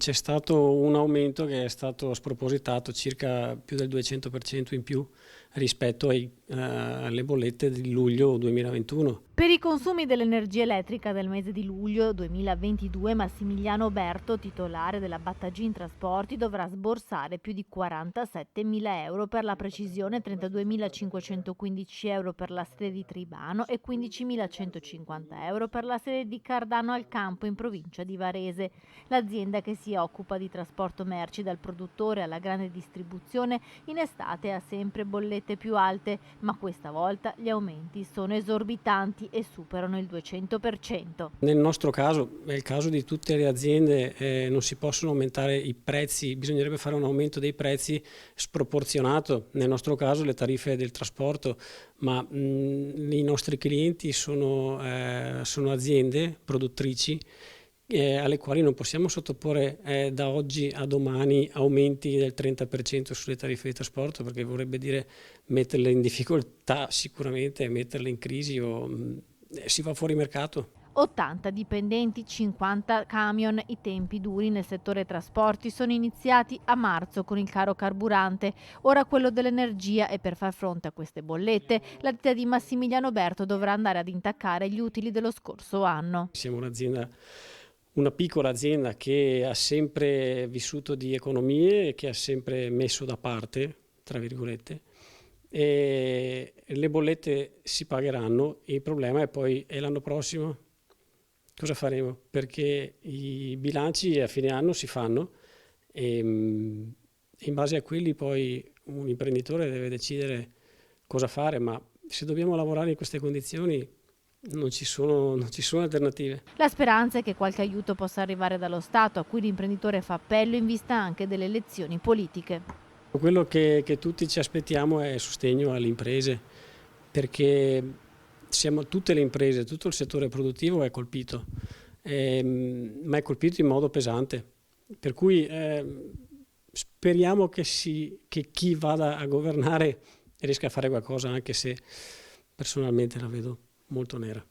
c'è stato un aumento che è stato spropositato, circa più del 200% in più rispetto alle bollette di luglio 2021. Per i consumi dell'energia elettrica del mese di luglio 2022, Massimiliano Berto, titolare della Battagin Trasporti, dovrà sborsare più di 47.000 euro, per la precisione 32.515 euro per la sede di Tribano e 15.150 euro per la sede di Cardano al Campo in provincia di Varese. L'azienda, che si occupa di trasporto merci dal produttore alla grande distribuzione, in estate ha sempre bollette più alte, ma questa volta gli aumenti sono esorbitanti e superano il 200%. Nel nostro caso, è il caso di tutte le aziende, non si possono aumentare i prezzi, bisognerebbe fare un aumento dei prezzi sproporzionato, nel nostro caso le tariffe del trasporto, ma i nostri clienti sono aziende produttrici alle quali non possiamo sottoporre da oggi a domani aumenti del 30% sulle tariffe di trasporto, perché vorrebbe dire metterle in difficoltà sicuramente, metterle in crisi o si va fuori mercato. 80 dipendenti, 50 camion. I tempi duri nel settore trasporti sono iniziati a marzo con il caro carburante, ora quello dell'energia, e per far fronte a queste bollette la ditta di Massimiliano Berto dovrà andare ad intaccare gli utili dello scorso anno. Siamo una piccola azienda che ha sempre vissuto di economie e che ha sempre messo da parte, tra virgolette, e le bollette si pagheranno. Il problema è poi l'anno prossimo cosa faremo? Perché i bilanci a fine anno si fanno e in base a quelli poi un imprenditore deve decidere cosa fare, ma se dobbiamo lavorare in queste condizioni non ci sono alternative. La speranza è che qualche aiuto possa arrivare dallo Stato, a cui l'imprenditore fa appello in vista anche delle elezioni politiche. Quello che tutti ci aspettiamo è sostegno alle imprese, perché tutte le imprese, tutto il settore produttivo è colpito, ma è colpito in modo pesante. Per cui speriamo che chi vada a governare riesca a fare qualcosa, anche se personalmente la vedo molto nera.